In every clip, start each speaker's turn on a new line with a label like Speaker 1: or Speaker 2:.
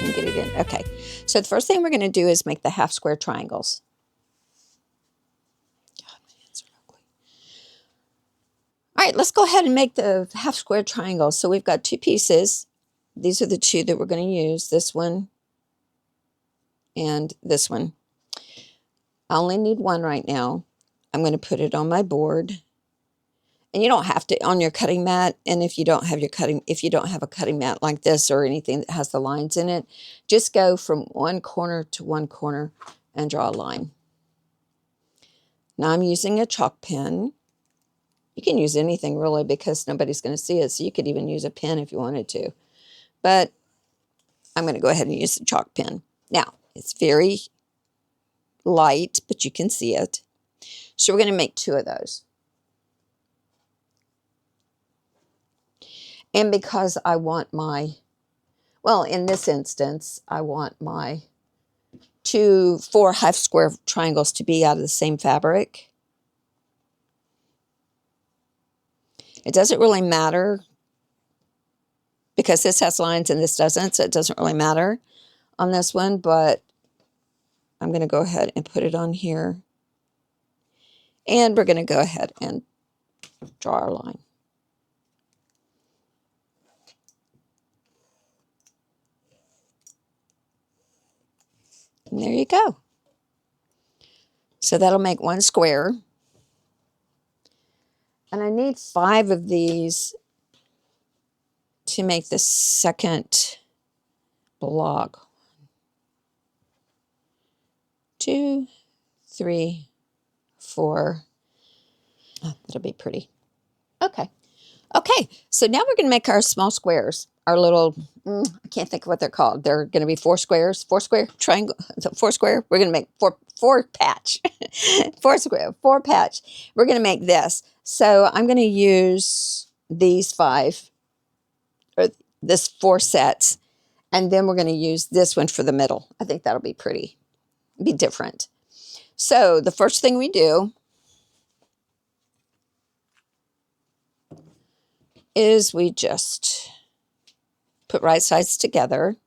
Speaker 1: can get it in. Okay, so the first thing we're going to do is make the half square triangles. God, my hands are ugly. All right, let's go ahead and make the half square triangles. So we've got 2 pieces. These are the 2 that we're going to use, this one and this one. I only need 1 right now. I'm going to put it on my board. And you don't have to on your cutting mat. And if you don't have a cutting mat like this or anything that has the lines in it, just go from one corner to one corner and draw a line. Now I'm using a chalk pen. You can use anything really because nobody's going to see it. So you could even use a pen if you wanted to. But I'm going to go ahead and use the chalk pen. Now, it's very light, but you can see it. So we're going to make 2 of those. And because I want well, in this instance, I want my 4 half square triangles to be out of the same fabric. It doesn't really matter because this has lines and this doesn't, so it doesn't really matter on this one, but I'm going to go ahead and put it on here. And we're going to go ahead and draw our line. And there you go. So that'll make 1 square. And I need 5 of these to make the second block. 2, 3, 4. Oh, that'll be pretty. Okay. Okay, so now we're going to make our small squares. Our little, I can't think of what they're called. They're going to be 4 squares, 4 square triangle, 4 square. We're going to make four patch, 4 square, 4 patch. We're going to make this. So I'm going to use these 5, or this 4 sets, and then we're going to use this one for the middle. I think that'll be pretty, be different. So the first thing we do is we just put right sides together.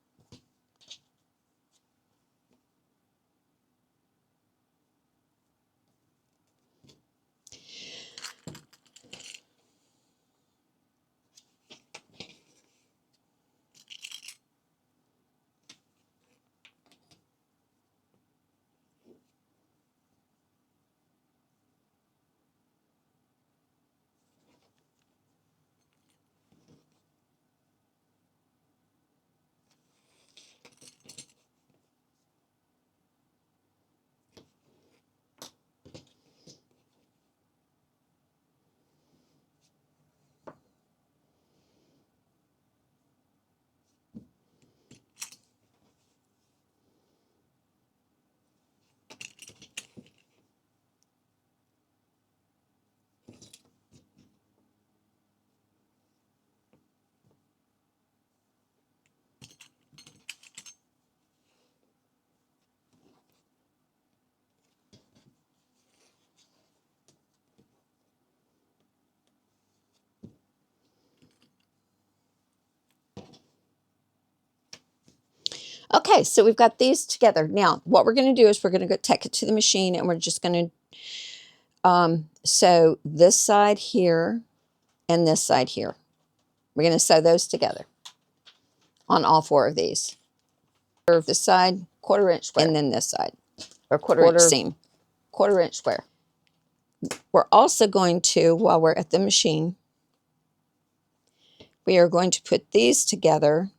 Speaker 1: Okay, so we've got these together. Now, what we're going to do is we're going to go take it to the machine, and we're just going to sew this side here and this side here. We're going to sew those together on all 4 of these. This side, 1/4 inch square, and then this side, or quarter inch seam, 1/4 inch square. We're also going to, while we're at the machine, we are going to put these together.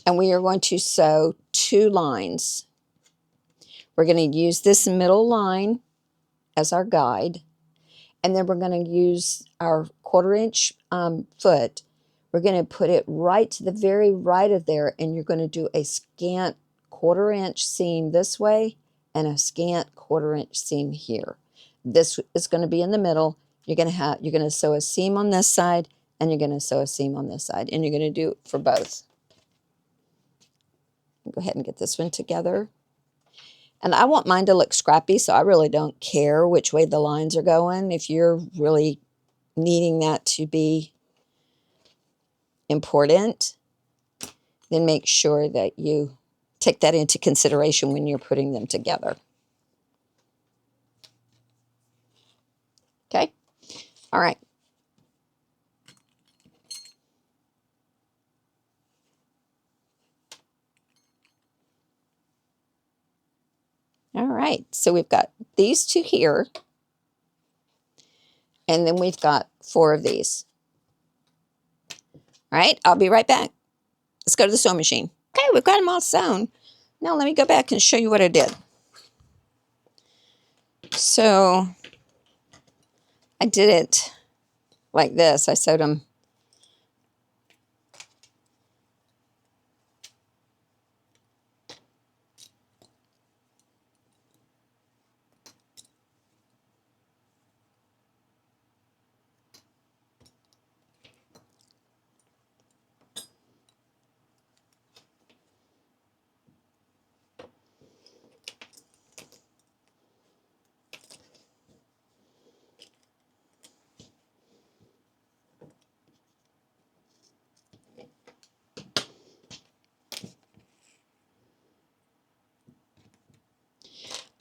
Speaker 1: And we are going to sew 2 lines. We're going to use this middle line as our guide. And then we're going to use our 1/4 inch foot. We're going to put it right to the very right of there. And you're going to do a scant 1/4 inch seam this way and a scant 1/4 inch seam here. This is going to be in the middle. You're going to sew a seam on this side and you're going to sew a seam on this side. And you're going to do it for both. Go ahead and get this one together. And I want mine to look scrappy, so I really don't care which way the lines are going. If you're really needing that to be important, then make sure that you take that into consideration when you're putting them together. Okay? All right. All right, so we've got these two here, and then we've got 4 of these. All right, I'll be right back. Let's go to the sewing machine. Okay, we've got them all sewn. Now let me go back and show you what I did. So I did it like this. I sewed them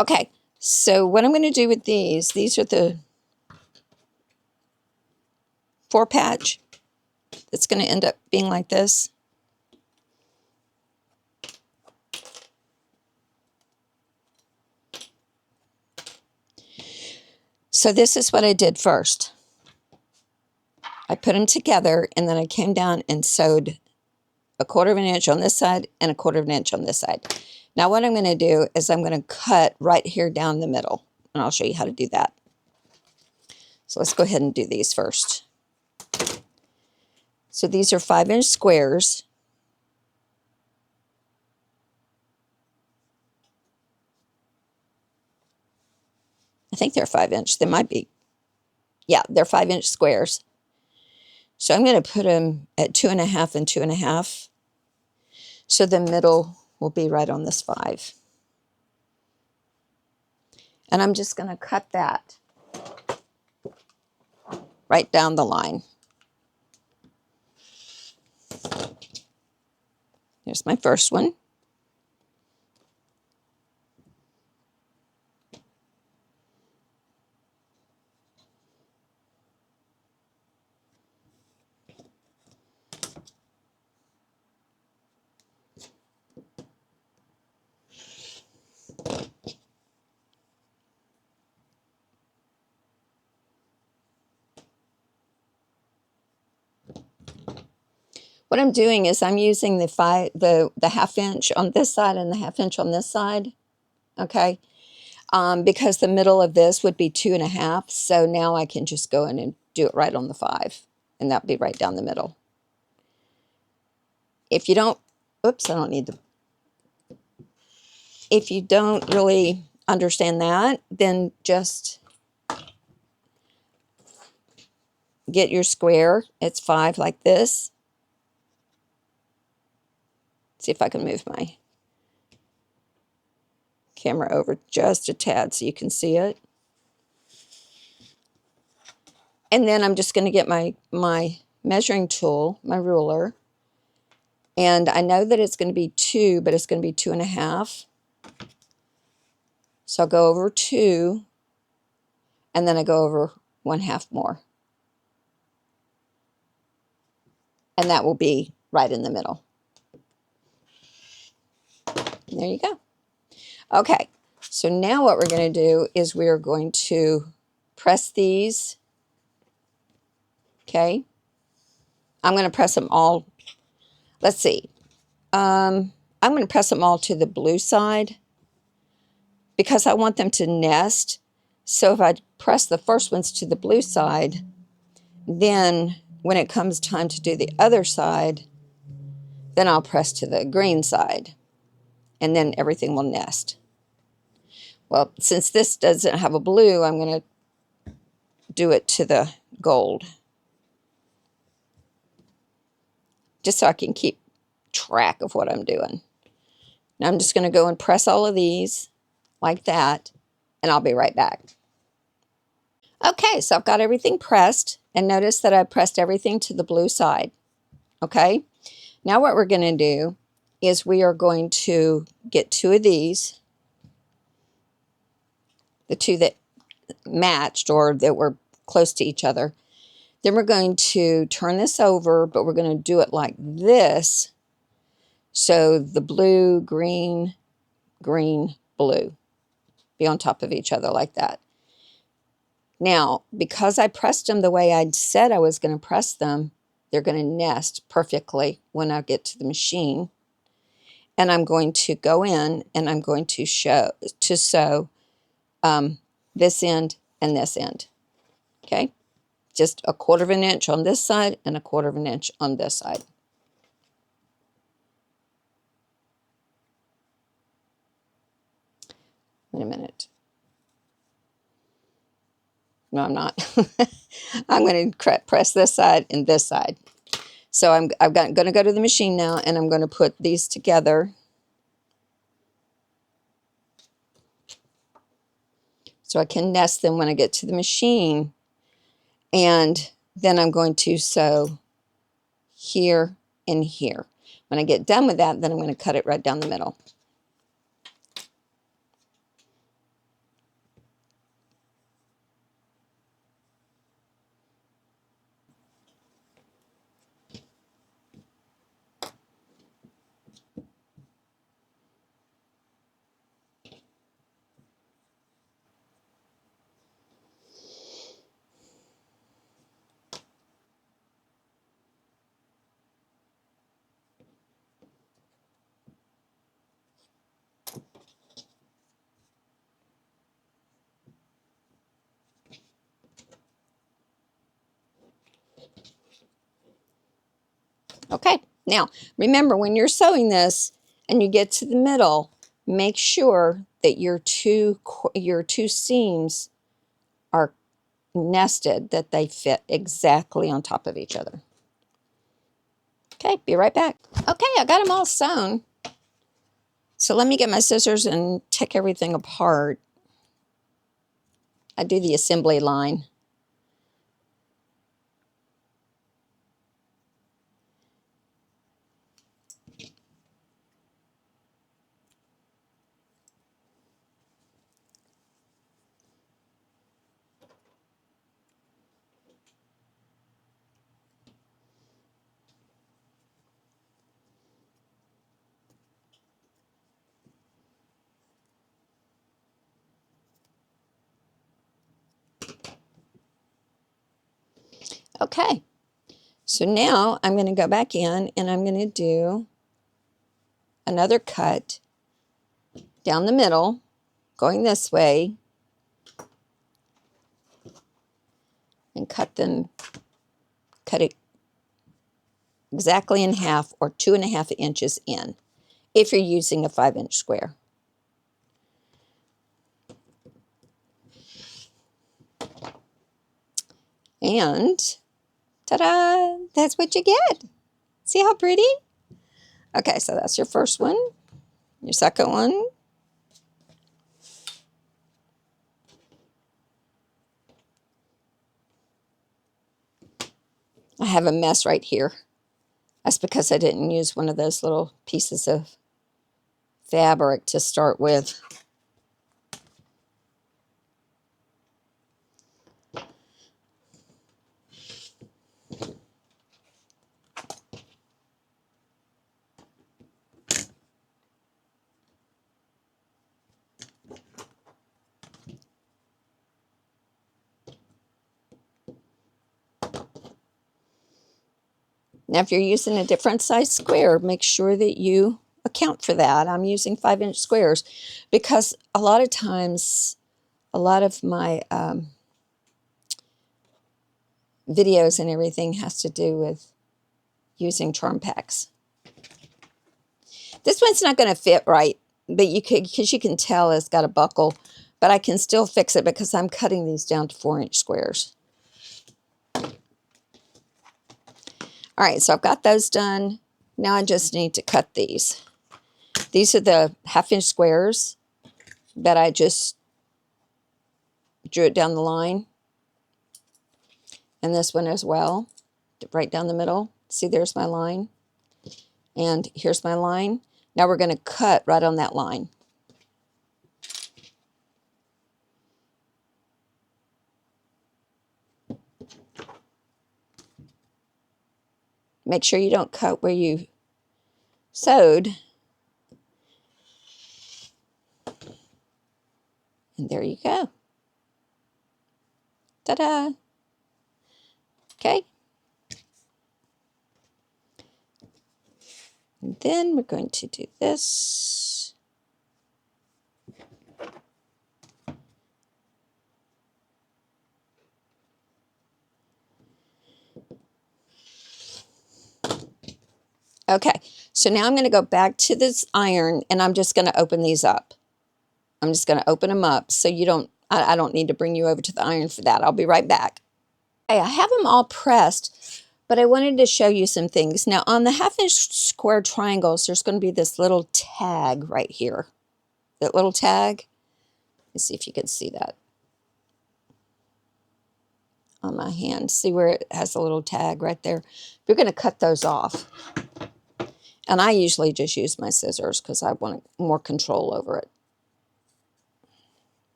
Speaker 1: Okay, so what I'm going to do with these are the 4 patch. It's going to end up being like this. So this is what I did first. I put them together, and then I came down and sewed 1/4 of an inch on this side and 1/4 of an inch on this side. Now what I'm going to do is I'm going to cut right here down the middle, and I'll show you how to do that. So let's go ahead and do these first. So these are 5-inch squares. I think they're 5-inch. They might be. Yeah, they're 5-inch squares. So I'm going to put them at 2.5 and 2.5. So the middle will be right on this 5. And I'm just going to cut that right down the line. Here's my first one. What I'm doing is I'm using the 1/2 inch on this side and the 1/2 inch on this side, okay? Because the middle of this would be 2.5, so now I can just go in and do it right on the 5, and that'd be right down the middle. If you don't, oops, I don't need the, if you don't really understand that, then just get your square. It's 5 like this. See if I can move my camera over just a tad so you can see it. And then I'm just going to get my measuring tool, my ruler. And I know that it's going to be 2, but it's going to be 2.5. So I'll go over 2, and then I go over 1/2 more. And that will be right in the middle. There you go. Okay, so now what we're going to do is we're going to press these. Okay, I'm going to press them all. Let's see. I'm going to press them all to the blue side because I want them to nest. So if I press the first ones to the blue side, then when it comes time to do the other side, then I'll press to the green side, and then everything will nest. Well, since this doesn't have a blue, I'm going to do it to the gold, just so I can keep track of what I'm doing. Now I'm just going to go and press all of these like that, and I'll be right back. Okay, so I've got everything pressed, and notice that I pressed everything to the blue side. Okay, now what we're going to do is we are going to get two of these, the two that matched or that were close to each other. Then we're going to turn this over, but we're going to do it like this. So the blue, green, green, blue be on top of each other like that. Now, because I pressed them the way I said I was going to press them, they're going to nest perfectly when I get to the machine. And I'm going to go in and I'm going to sew this end and this end. Okay, just 1/4 of an inch on this side and 1/4 of an inch on this side. Wait a minute. No, I'm not. I'm going to press this side and this side. So I'm going to go to the machine now, and I'm going to put these together. So I can nest them when I get to the machine. And then I'm going to sew here and here. When I get done with that, then I'm going to cut it right down the middle. Okay, now remember when you're sewing this and you get to the middle, make sure that your two seams are nested, that they fit exactly on top of each other. Okay, be right back. Okay, I got them all sewn. So let me get my scissors and take everything apart. I do the assembly line. Okay, so now I'm going to go back in and I'm going to do another cut down the middle, going this way, and cut it exactly in half, or 2.5 inches in, if you're using a 5-inch square. And ta-da! That's what you get. See how pretty? Okay, so that's your first one. Your second one. I have a mess right here. That's because I didn't use one of those little pieces of fabric to start with. Now, if you're using a different size square, make sure that you account for that. I'm using 5-inch squares because a lot of times, a lot of my videos and everything has to do with using charm packs. This one's not going to fit right, but you could, because you can tell it's got a buckle, but I can still fix it because I'm cutting these down to 4-inch squares. All right, so I've got those done. Now I just need to cut these. These are the 1/2-inch squares that I just drew it down the line. And this one as well, right down the middle. See, there's my line. And here's my line. Now we're going to cut right on that line. Make sure you don't cut where you sewed. And there you go. Ta-da! Okay. And then we're going to do this. Okay, so now I'm going to go back to this iron and I'm just going to open these up. I'm just going to open them up so you don't, I don't need to bring you over to the iron for that. I'll be right back. Okay, I have them all pressed, but I wanted to show you some things. Now on the 1/2-inch square triangles, there's going to be this little tag right here. That little tag. Let's see if you can see that on my hand. See where it has a little tag right there? We're going to cut those off. And I usually just use my scissors because I want more control over it.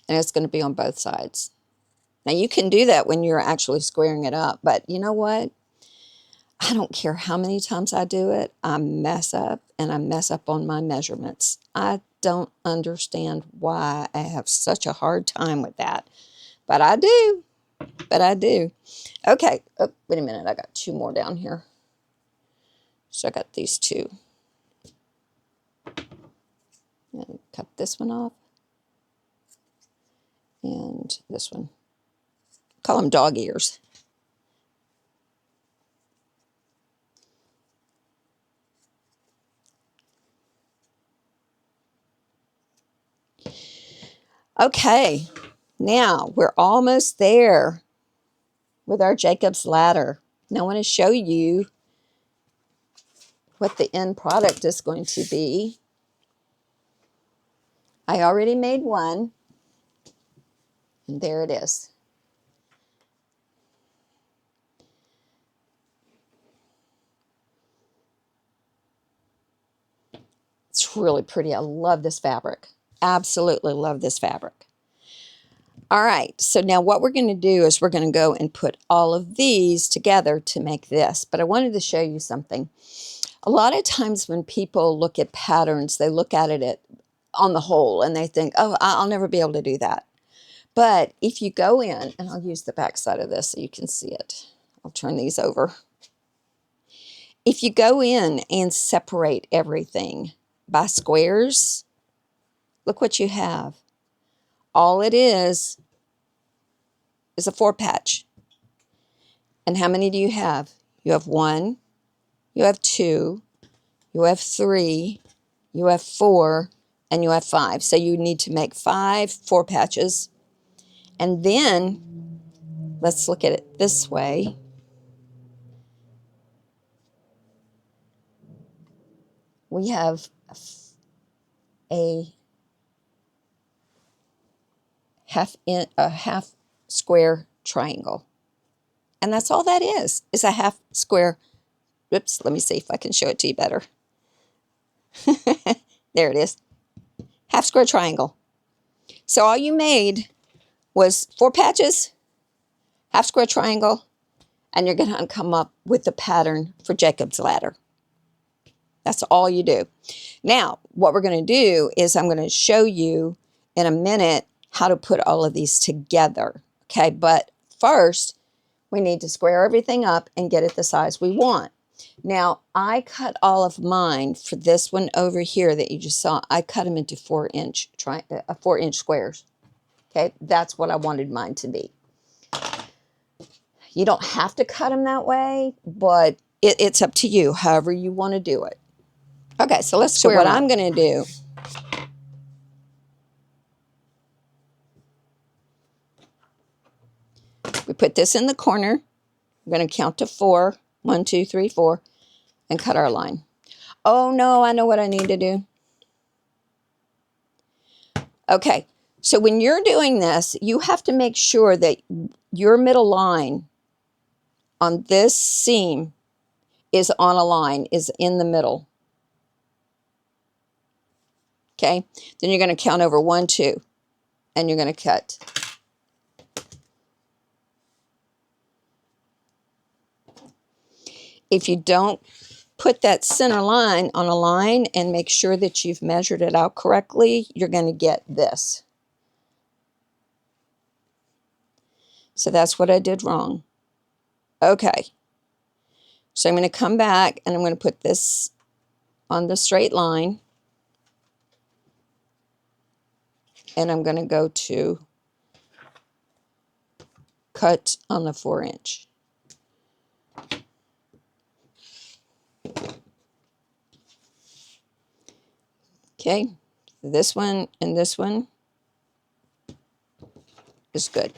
Speaker 1: And it's going to be on both sides. Now you can do that when you're actually squaring it up, but you know what? I don't care how many times I do it, I mess up, and I mess up on my measurements. I don't understand why I have such a hard time with that, but I do. Okay, oh, wait a minute, I got 2 more down here. So I got these 2. And cut this one off. And this one. Call them dog ears. Okay, now we're almost there with our Jacob's ladder. Now I want to show you what the end product is going to be. I already made one, and there it is. It's really pretty. I love this fabric. Absolutely love this fabric. All right, so now what we're going to do is we're going to go and put all of these together to make this. But I wanted to show you something. A lot of times when people look at patterns, they look at it on the whole and they think, oh, I'll never be able to do that. But if you go in, and I'll use the back side of this so you can see it. I'll turn these over. If you go in and separate everything by squares, look what you have. All it is a 4-patch. And how many do you have? You have 1, you have 2, you have 3, you have 4, and you have 5. So you need to make 5 4-patches. And then, let's look at it this way. We have a half square triangle. And that's all that is a half square. Oops, let me see if I can show it to you better. There it is. Half square triangle. So all you made was 4 patches, half square triangle, and you're going to come up with the pattern for Jacob's ladder. That's all you do. Now, what we're going to do is I'm going to show you in a minute how to put all of these together. Okay, but first, we need to square everything up and get it the size we want. Now, I cut all of mine for this one over here that you just saw. I cut them into 4-inch 4-inch squares. Okay, that's what I wanted mine to be. You don't have to cut them that way, but it's up to you, however you want to do it. Okay, so let's square. So what I'm going to do, we put this in the corner. I'm going to count to 4. 1, 2, 3, 4, and cut our line. Oh no, I know what I need to do. Okay, so when you're doing this, you have to make sure that your middle line on this seam is on a line, is in the middle. Okay, then you're going to count over 1, 2, and you're going to cut. If you don't put that center line on a line and make sure that you've measured it out correctly, you're going to get this. So that's what I did wrong. Okay, so I'm going to come back and I'm going to put this on the straight line, and I'm going to go to cut on the 4-inch. Okay, this one and this one is good.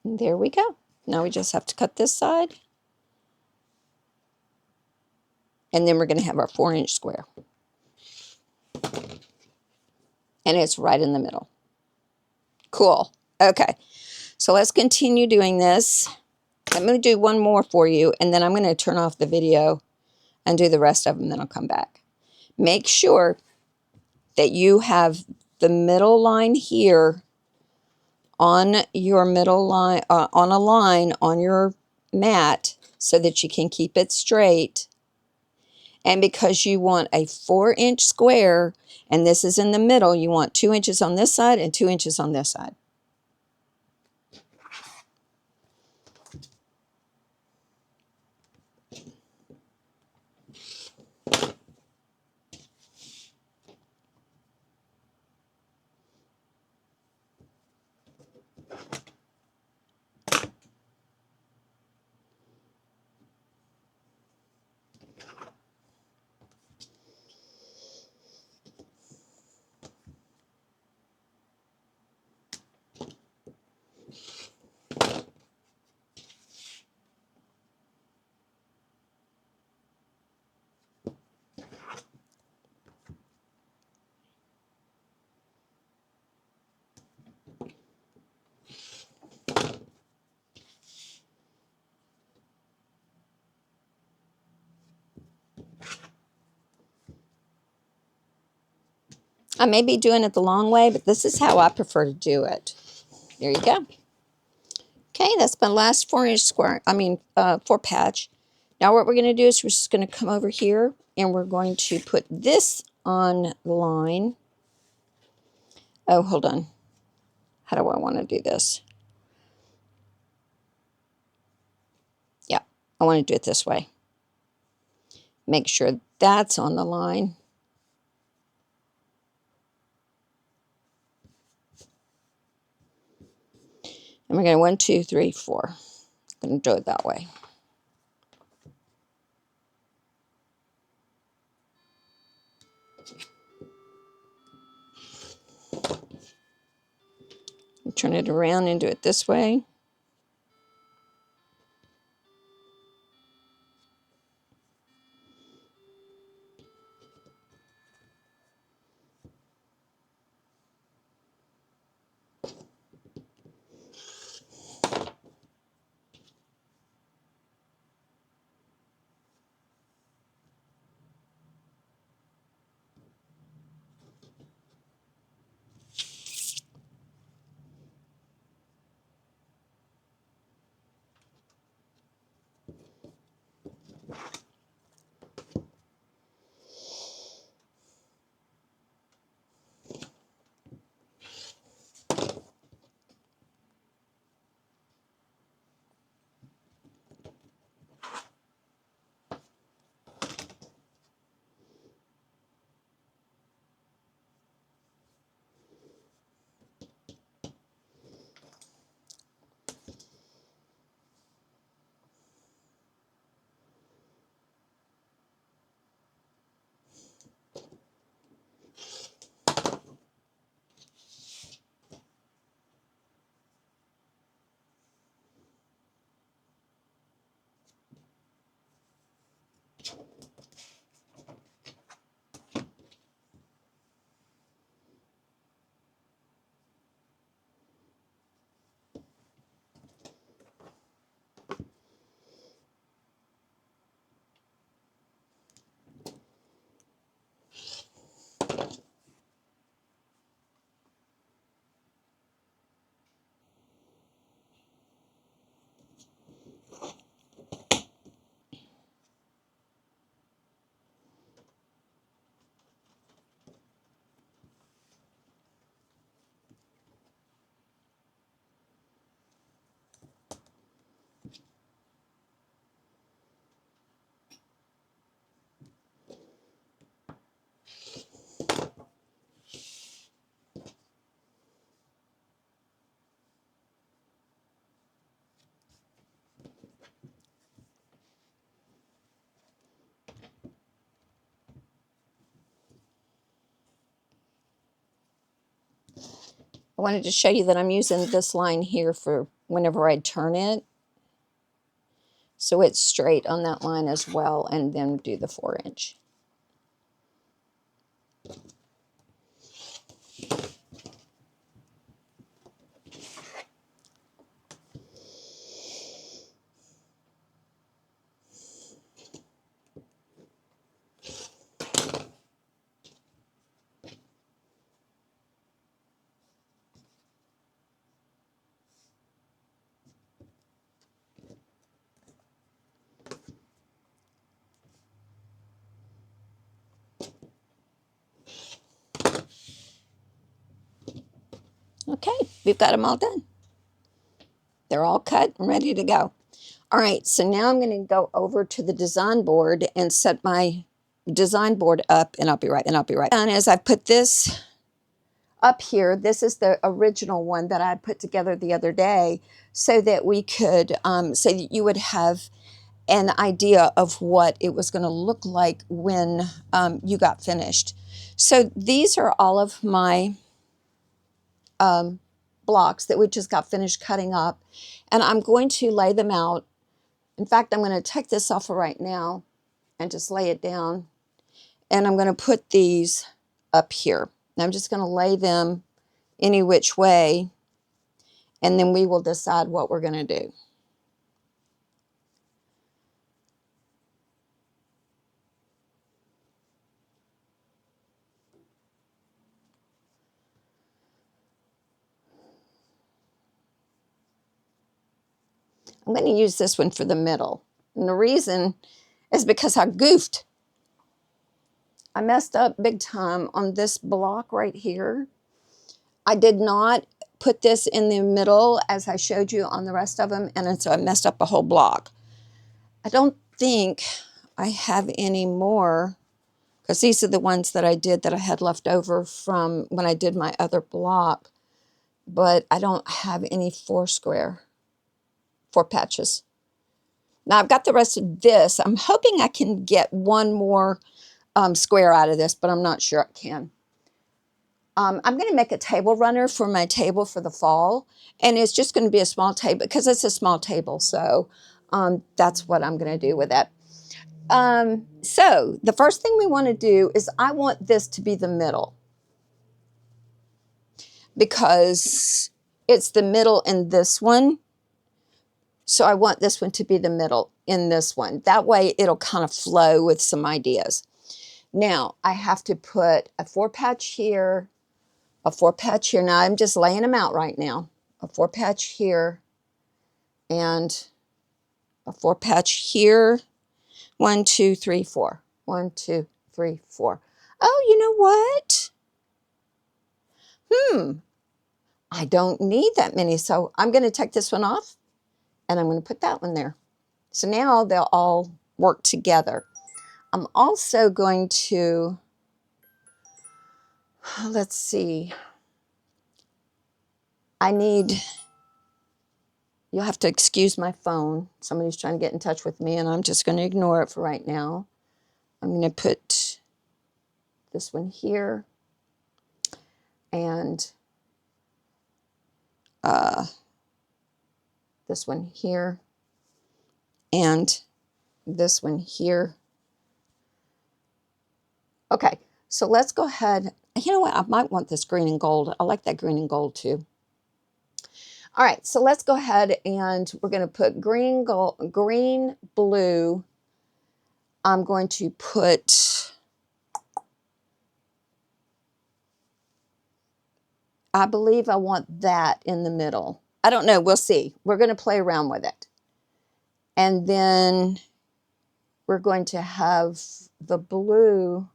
Speaker 1: And there we go. Now we just have to cut this side. And then we're going to have our 4-inch square. And it's right in the middle. Cool. Okay, so let's continue doing this. I'm going to do one more for you, and then I'm going to turn off the video and do the rest of them, then I'll come back. Make sure that you have the middle line here on your middle line, on a line on your mat, so that you can keep it straight. And because you want a 4-inch square, and this is in the middle, you want 2 inches on this side and 2 inches on this side. I may be doing it the long way, but this is how I prefer to do it. There you go. Okay, that's my last 4-inch square, 4 patch. Now what we're going to do is we're just going to come over here, and we're going to put this on the line. Oh, hold on. How do I want to do this? Yeah, I want to do it this way. Make sure that's on the line. And we're going to 1, 2, 3, 4. I'm going to do it that way. Turn it around and do it this way. wanted to show you that I'm using this line here for whenever I turn it. So it's straight on that line as well, and then do the 4-inch. Okay, we've got them all done. They're all cut and ready to go. All right, so now I'm going to go over to the design board and set my design board up, and I'll be right. And as I put this up here, this is the original one that I put together the other day, so that we could, so that you would have an idea of what it was going to look like when you got finished. So these are all of my blocks that we just got finished cutting up, and I'm going to lay them out. In fact, I'm going to take this off right now and just lay it down, and I'm going to put these up here. And I'm just going to lay them any which way, and then we will decide what we're going to do. I'm going to use this one for the middle. And the reason is because I goofed. I messed up big time on this block right here. I did not put this in the middle as I showed you on the rest of them, and so I messed up a whole block. I don't think I have any more, because these are the ones that I did that I had left over from when I did my other block, but I don't have any 4 patches. Now I've got the rest of this. I'm hoping I can get one more square out of this, but I'm not sure I can. I'm going to make a table runner for my table for the fall, and it's just going to be a small table because it's a small table, so that's what I'm going to do with it. So the first thing we want to do is I want this to be the middle, because it's the middle in this one. So I want this one to be the middle in this one. That way it'll kind of flow with some ideas. Now I have to put a 4 patch here, a 4 patch here. Now I'm just laying them out right now. A 4 patch here and a 4 patch here. 1, 2, 3, 4. 1, 2, 3, 4. Oh, you know what? I don't need that many. So I'm going to take this one off, and I'm going to put that one there. So now they'll all work together. I'm also going to, let's see, you'll have to excuse my phone. Somebody's trying to get in touch with me, and I'm just going to ignore it for right now. I'm going to put this one here, and this one here, and this one here. Okay, so let's go ahead. You know what? I might want this green and gold. I like that green and gold too. All right, so let's go ahead and we're going to put green, gold, green, blue. I'm going to put, I believe I want that in the middle. I don't know. We'll see. We're going to play around with it. And then we're going to have the blue.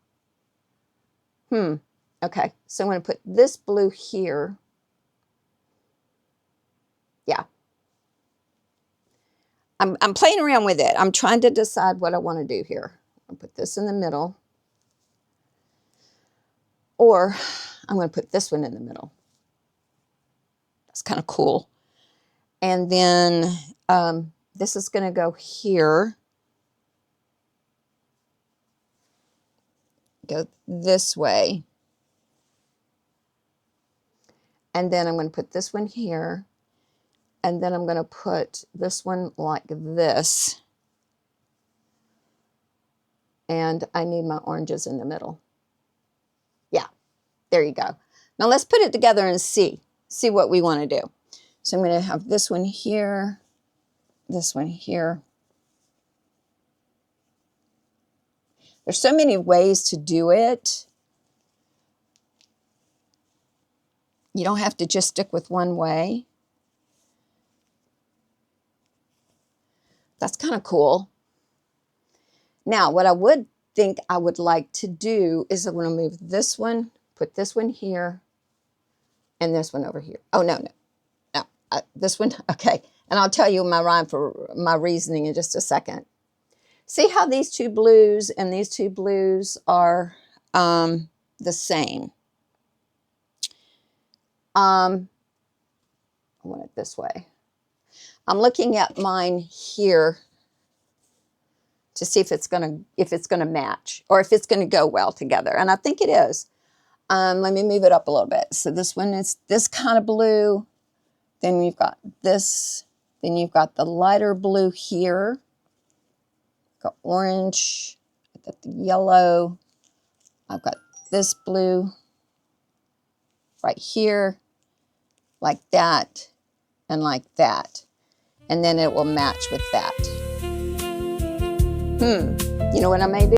Speaker 1: Okay, so I'm going to put this blue here. Yeah. I'm playing around with it. I'm trying to decide what I want to do here. I'll put this in the middle. Or I'm going to put this one in the middle. That's kind of cool. And then this is going to go here. Go this way. And then I'm going to put this one here. And then I'm going to put this one like this. And I need my oranges in the middle. Yeah, there you go. Now let's put it together and see what we want to do. So I'm going to have this one here, this one here. There's so many ways to do it. You don't have to just stick with one way. That's kind of cool. Now, what I would think I would like to do is I'm going to move this one, put this one here, and this one over here. Oh, no. This one, okay. And I'll tell you my rhyme for my reasoning in just a second. See how these two blues and these two blues are the same. I want it this way. I'm looking at mine here to see if it's gonna match or if it's gonna go well together, and I think it is. Let me move it up a little bit. So this one is this kind of blue. Then we've got this. Then you've got the lighter blue here. Got orange. I've got the yellow. I've got this blue right here, like that, and like that. And then it will match with that. You know what I may do?